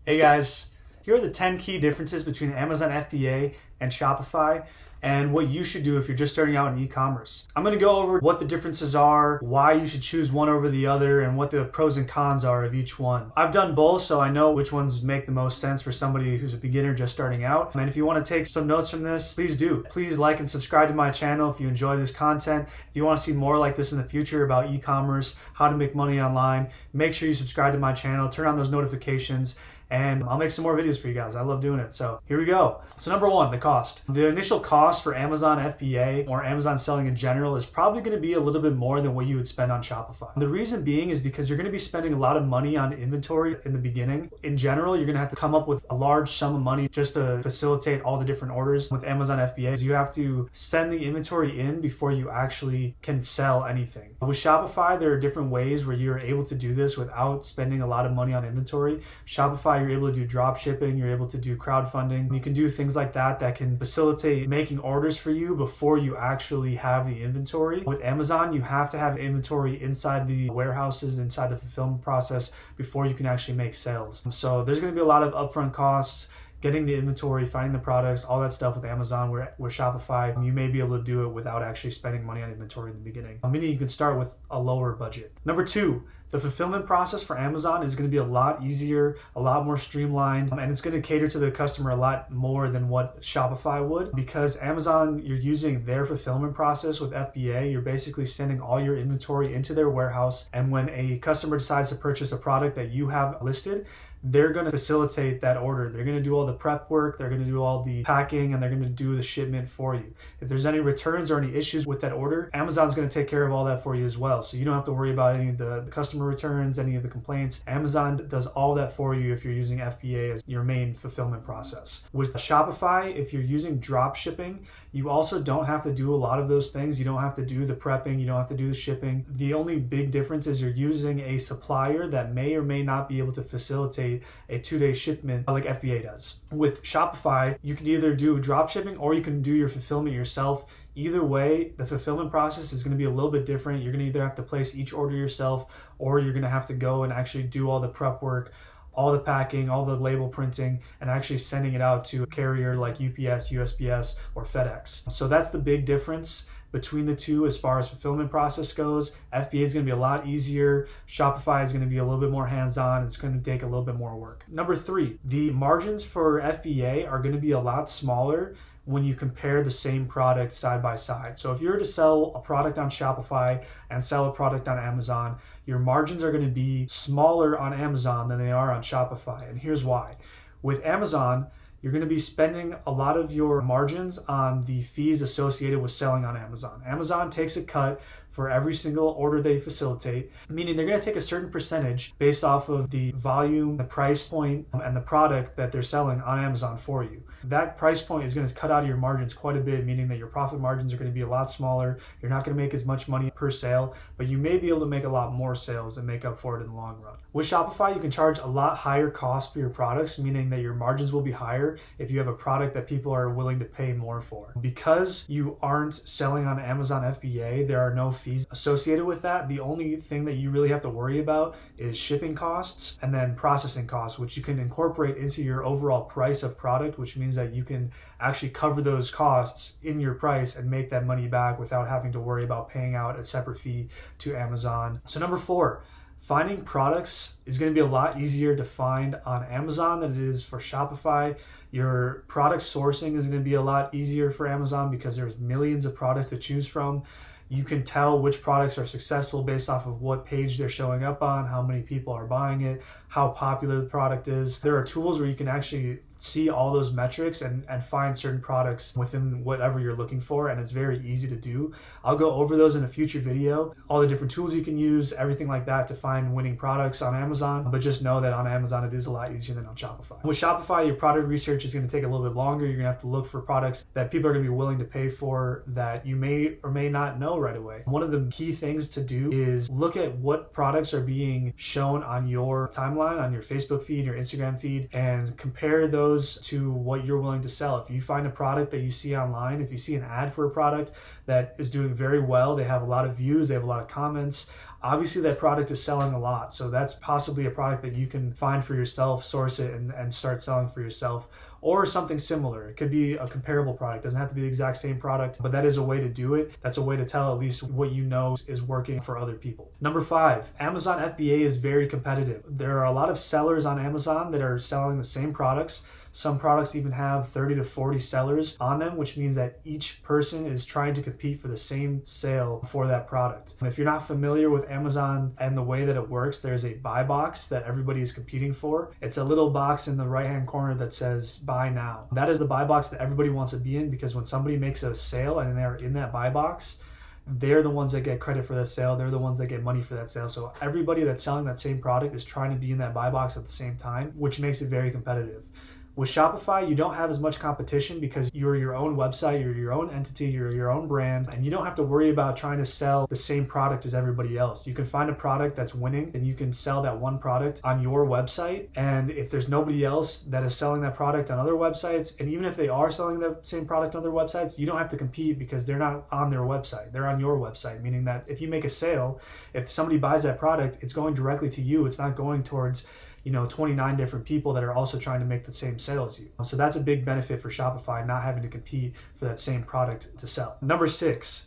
Hey guys, here are the 10 key differences between Amazon FBA and Shopify and what you should do if you're just starting out in e-commerce. I'm going to go over what the differences are, why you should choose one over the other, and what the pros and cons are of each one. I've done both, so I know which ones make the most sense for somebody who's a beginner just starting out. And if you want to take some notes from this, please do. Please like and subscribe to my channel if you enjoy this content. If you want to see more like this in the future about e-commerce, how to make money online, make sure you subscribe to my channel, turn on those notifications, and I'll make some more videos for you guys. I love doing it. So here we go. So number one, the cost. The initial cost for Amazon FBA or Amazon selling in general is probably going to be a little bit more than what you would spend on Shopify. The reason being is because you're going to be spending a lot of money on inventory in the beginning. In general, you're going to have to come up with a large sum of money just to facilitate all the different orders. With Amazon FBA, you have to send the inventory in before you actually can sell anything. With Shopify, there are different ways where you're able to do this without spending a lot of money on inventory. Shopify, you're able to do drop shipping, you're able to do crowdfunding. You can do things like that can facilitate making orders for you before you actually have the inventory. With Amazon, you have to have inventory inside the warehouses, inside the fulfillment process before you can actually make sales. So there's going to be a lot of upfront costs, getting the inventory, finding the products, all that stuff with Amazon. With Shopify, you may be able to do it without actually spending money on inventory in the beginning. Meaning you can start with a lower budget. Number two, the fulfillment process for Amazon is going to be a lot easier, a lot more streamlined, and it's going to cater to the customer a lot more than what Shopify would. Because Amazon, you're using their fulfillment process with FBA, you're basically sending all your inventory into their warehouse, and when a customer decides to purchase a product that you have listed, they're going to facilitate that order. They're going to do all the prep work, they're going to do all the packing, and they're going to do the shipment for you. If there's any returns or any issues with that order, Amazon's going to take care of all that for you as well. So you don't have to worry about any of the customer returns, any of the complaints. Amazon does all that for you if you're using FBA as your main fulfillment process. With Shopify, if you're using drop shipping, you also don't have to do a lot of those things. You don't have to do the prepping, you don't have to do the shipping. The only big difference is you're using a supplier that may or may not be able to facilitate a 2-day shipment like FBA does. With Shopify, you can either do drop shipping or you can do your fulfillment yourself. Either way, the fulfillment process is going to be a little bit different. You're going to either have to place each order yourself, or you're going to have to go and actually do all the prep work, all the packing, all the label printing, and actually sending it out to a carrier like UPS, USPS, or FedEx. So that's the big difference between the two as far as fulfillment process goes. FBA is going to be a lot easier. Shopify is going to be a little bit more hands-on. It's going to take a little bit more work. Number three, the margins for FBA are going to be a lot smaller when you compare the same product side by side. So if you were to sell a product on Shopify and sell a product on Amazon, your margins are going to be smaller on Amazon than they are on Shopify. And here's why. With Amazon, you're going to be spending a lot of your margins on the fees associated with selling on Amazon. Amazon takes a cut for every single order they facilitate, meaning they're going to take a certain percentage based off of the volume, the price point, and the product that they're selling on Amazon for you. That price point is going to cut out of your margins quite a bit, meaning that your profit margins are going to be a lot smaller. You're not going to make as much money per sale, but you may be able to make a lot more sales and make up for it in the long run. With Shopify, you can charge a lot higher cost for your products, meaning that your margins will be higher if you have a product that people are willing to pay more for. Because you aren't selling on Amazon FBA, there are no fees associated with that. The only thing that you really have to worry about is shipping costs and then processing costs, which you can incorporate into your overall price of product, which means that you can actually cover those costs in your price and make that money back without having to worry about paying out a separate fee to Amazon. So number four, finding products is going to be a lot easier to find on Amazon than it is for Shopify. Your product sourcing is going to be a lot easier for Amazon because there's millions of products to choose from. You can tell which products are successful based off of what page they're showing up on, how many people are buying it, how popular the product is. There are tools where you can actually see all those metrics and find certain products within whatever you're looking for, and it's very easy to do. I'll go over those in a future video, all the different tools you can use, everything like that to find winning products on Amazon, but just know that on Amazon it is a lot easier than on Shopify. With Shopify, your product research is going to take a little bit longer. You're going to have to look for products that people are going to be willing to pay for that you may or may not know right away. One of the key things to do is look at what products are being shown on your timeline, on your Facebook feed, your Instagram feed, and compare those to what you're willing to sell. If you find a product that you see online, if you see an ad for a product that is doing very well, they have a lot of views, they have a lot of comments, obviously that product is selling a lot. So that's possibly a product that you can find for yourself, source it, and start selling for yourself. Or something similar. It could be a comparable product. It doesn't have to be the exact same product, but that is a way to do it. That's a way to tell at least what you know is working for other people. Number 5, Amazon FBA is very competitive. There are a lot of sellers on Amazon that are selling the same products. Some products even have 30 to 40 sellers on them, which means that each person is trying to compete for the same sale for that product. And if you're not familiar with Amazon and the way that it works, there's a buy box that everybody is competing for. It's a little box in the right-hand corner that says buy now. That is the buy box that everybody wants to be in, because when somebody makes a sale and they're in that buy box, they're the ones that get credit for that sale. They're the ones that get money for that sale. So everybody that's selling that same product is trying to be in that buy box at the same time, which makes it very competitive. With Shopify, you don't have as much competition because you're your own website, you're your own entity, you're your own brand, and you don't have to worry about trying to sell the same product as everybody else. You can find a product that's winning and you can sell that one product on your website. And if there's nobody else that is selling that product on other websites, and even if they are selling the same product on other websites, you don't have to compete because they're not on their website. They're on your website, meaning that if you make a sale, if somebody buys that product, it's going directly to you. It's not going towards 29 different people that are also trying to make the same sale as you. So that's a big benefit for Shopify, not having to compete for that same product to sell. Number 6,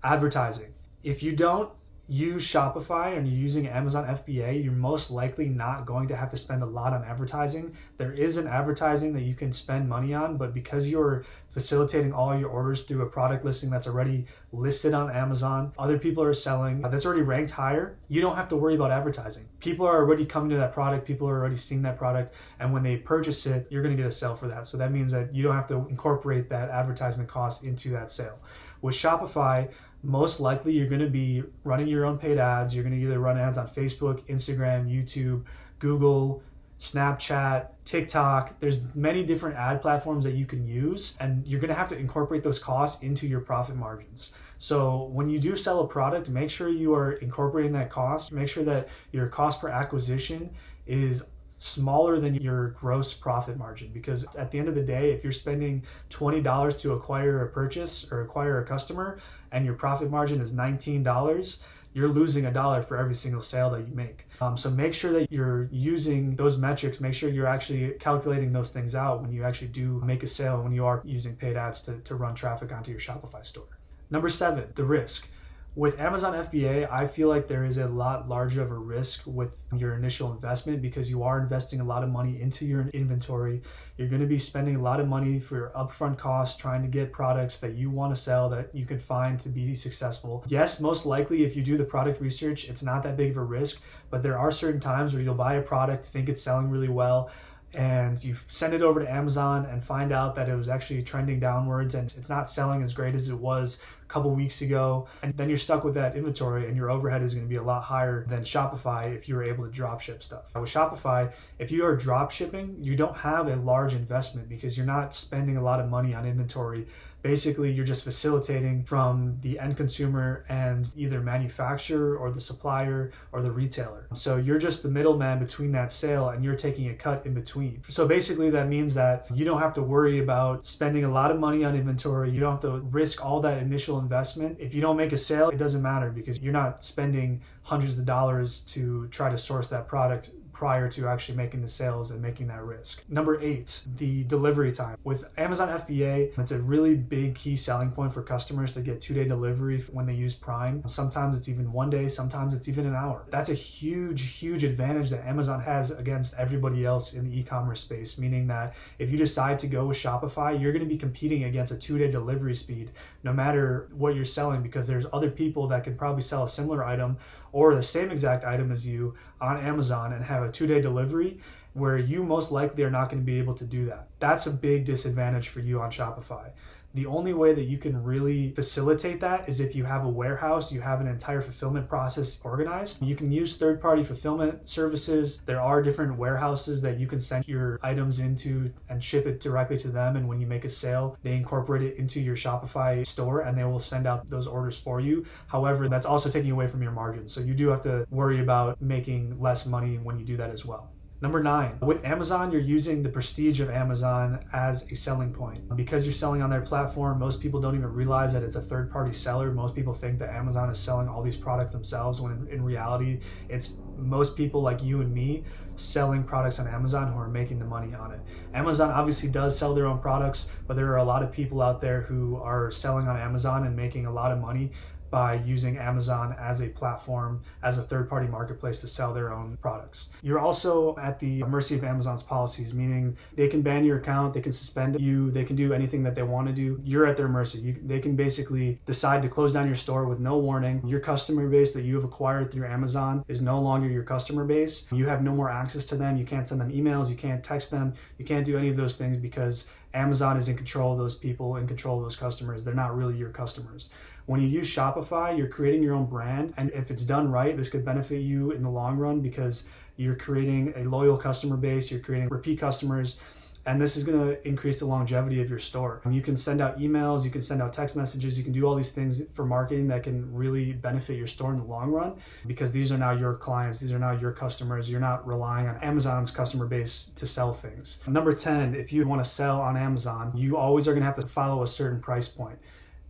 advertising. If you don't use Shopify and you're using Amazon FBA, you're most likely not going to have to spend a lot on advertising. There is an advertising that you can spend money on, but because you're facilitating all your orders through a product listing that's already listed on Amazon, other people are selling, that's already ranked higher, you don't have to worry about advertising. People are already coming to that product, people are already seeing that product, and when they purchase it, you're going to get a sale for that. So that means that you don't have to incorporate that advertisement cost into that sale. With Shopify, most likely you're going to be running your own paid ads. You're going to either run ads on Facebook, Instagram, YouTube, Google, Snapchat, TikTok. There's many different ad platforms that you can use, and you're going to have to incorporate those costs into your profit margins. So when you do sell a product, make sure you are incorporating that cost. Make sure that your cost per acquisition is smaller than your gross profit margin, because at the end of the day, if you're spending $20 to acquire a purchase or acquire a customer and your profit margin is $19, you're losing $1 for every single sale that you make. So make sure that you're using those metrics. Make sure you're actually calculating those things out when you actually do make a sale and when you are using paid ads to run traffic onto your Shopify store. Number 7, the risk. With Amazon FBA, I feel like there is a lot larger of a risk with your initial investment because you are investing a lot of money into your inventory. You're going to be spending a lot of money for your upfront costs trying to get products that you want to sell that you can find to be successful. Yes, most likely if you do the product research, it's not that big of a risk, but there are certain times where you'll buy a product, think it's selling really well, and you send it over to Amazon and find out that it was actually trending downwards and it's not selling as great as it was a couple weeks ago. And then you're stuck with that inventory and your overhead is going to be a lot higher than Shopify if you were able to drop ship stuff. With Shopify, if you are drop shipping, you don't have a large investment because you're not spending a lot of money on inventory. Basically, you're just facilitating from the end consumer and either manufacturer or the supplier or the retailer. So you're just the middleman between that sale and you're taking a cut in between. So basically that means that you don't have to worry about spending a lot of money on inventory. You don't have to risk all that initial investment. If you don't make a sale, it doesn't matter because you're not spending hundreds of dollars to try to source that product prior to actually making the sales and making that risk. Number 8, the delivery time. With Amazon FBA, it's a really big key selling point for customers to get 2-day delivery when they use Prime. Sometimes it's even 1 day, sometimes it's even an hour. That's a huge advantage that Amazon has against everybody else in the e-commerce space, meaning that if you decide to go with Shopify, you're going to be competing against a 2-day delivery speed no matter what you're selling, because there's other people that can probably sell a similar item or the same exact item as you on Amazon and have a 2-day delivery, where you most likely are not going to be able to do that. That's a big disadvantage for you on Shopify. The only way that you can really facilitate that is if you have a warehouse, you have an entire fulfillment process organized. You can use third-party fulfillment services. There are different warehouses that you can send your items into and ship it directly to them. And when you make a sale, they incorporate it into your Shopify store and they will send out those orders for you. However, that's also taking away from your margins. So you do have to worry about making less money when you do that as well. Number 9, with Amazon, you're using the prestige of Amazon as a selling point. Because you're selling on their platform, most people don't even realize that it's a third-party seller. Most people think that Amazon is selling all these products themselves, when in reality, it's most people like you and me selling products on Amazon who are making the money on it. Amazon obviously does sell their own products, but there are a lot of people out there who are selling on Amazon and making a lot of money by using Amazon as a platform, as a third-party marketplace to sell their own products. You're also at the mercy of Amazon's policies, meaning they can ban your account, they can suspend you, they can do anything that they want to do. You're at their mercy. They can basically decide to close down your store with no warning. Your customer base that you have acquired through Amazon is no longer your customer base. You have no more access to them. You can't send them emails, you can't text them, you can't do any of those things because Amazon is in control of those people, in control of those customers. They're not really your customers. When you use Shopify, you're creating your own brand. And if it's done right, this could benefit you in the long run because you're creating a loyal customer base, you're creating repeat customers, and this is going to increase the longevity of your store. You can send out emails, you can send out text messages, you can do all these things for marketing that can really benefit your store in the long run because these are now your clients, these are now your customers. You're not relying on Amazon's customer base to sell things. Number 10, if you want to sell on Amazon, you always are going to have to follow a certain price point.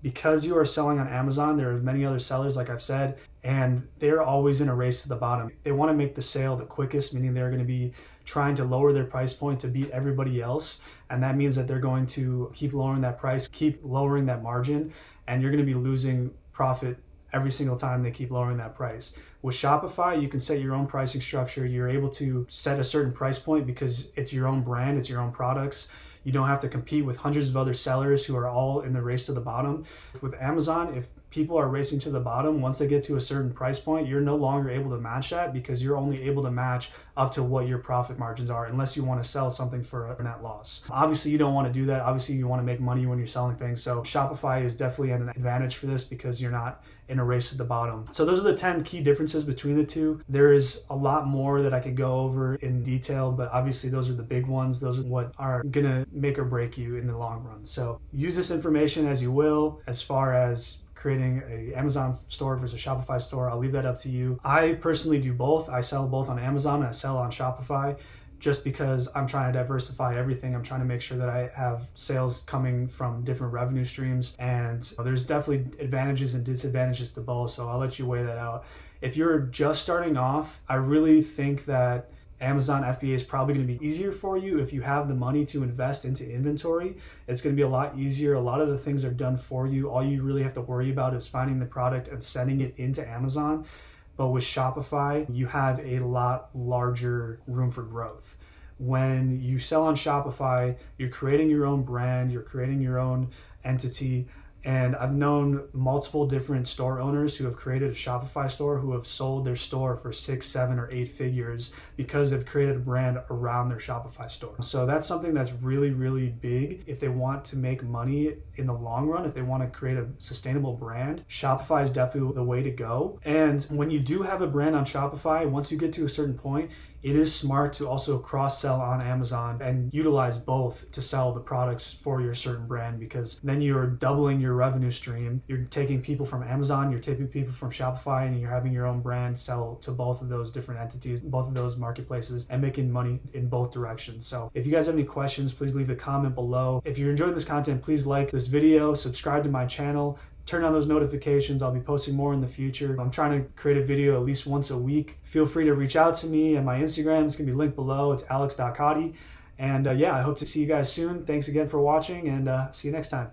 Because you are selling on Amazon, there are many other sellers, like I've said, and they're always in a race to the bottom. They want to make the sale the quickest, meaning they're going to be trying to lower their price point to beat everybody else. And that means that they're going to keep lowering that price, keep lowering that margin, and you're going to be losing profit every single time they keep lowering that price. With Shopify, you can set your own pricing structure. You're able to set a certain price point because it's your own brand, it's your own products. You don't have to compete with hundreds of other sellers who are all in the race to the bottom. With Amazon, if people are racing to the bottom, once they get to a certain price point, you're no longer able to match that because you're only able to match up to what your profit margins are unless you want to sell something for a net loss. Obviously, you don't want to do that. Obviously, you want to make money when you're selling things. So Shopify is definitely an advantage for this because you're not in a race to the bottom. So those are the 10 key differences between the two. There is a lot more that I could go over in detail, but obviously those are the big ones. Those are what are gonna make or break you in the long run. So use this information as you will. As far as creating an Amazon store versus a Shopify store, I'll leave that up to you. I personally do both. I sell both on Amazon and I sell on Shopify just because I'm trying to diversify everything. I'm trying to make sure that I have sales coming from different revenue streams, and there's definitely advantages and disadvantages to both, so I'll let you weigh that out. If you're just starting off, I really think that Amazon FBA is probably going to be easier for you if you have the money to invest into inventory. It's going to be a lot easier. A lot of the things are done for you. All you really have to worry about is finding the product and sending it into Amazon. But with Shopify, you have a lot larger room for growth. When you sell on Shopify, you're creating your own brand, you're creating your own entity. And I've known multiple different store owners who have created a Shopify store who have sold their store for 6, 7, or 8 figures because they've created a brand around their Shopify store. So that's something that's really, really big. If they want to make money in the long run, if they want to create a sustainable brand, Shopify is definitely the way to go. And when you do have a brand on Shopify, once you get to a certain point, it is smart to also cross-sell on Amazon and utilize both to sell the products for your certain brand, because then you're doubling your revenue stream. You're taking people from Amazon, you're taking people from Shopify, and you're having your own brand sell to both of those different entities, both of those marketplaces, and making money in both directions. So if you guys have any questions, please leave a comment below. If you're enjoying this content, please like this video, subscribe to my channel, turn on those notifications. I'll be posting more in the future. I'm trying to create a video at least once a week. Feel free to reach out to me, and my Instagram is going to be linked below. It's alex.cotti. And yeah, I hope to see you guys soon. Thanks again for watching, and see you next time.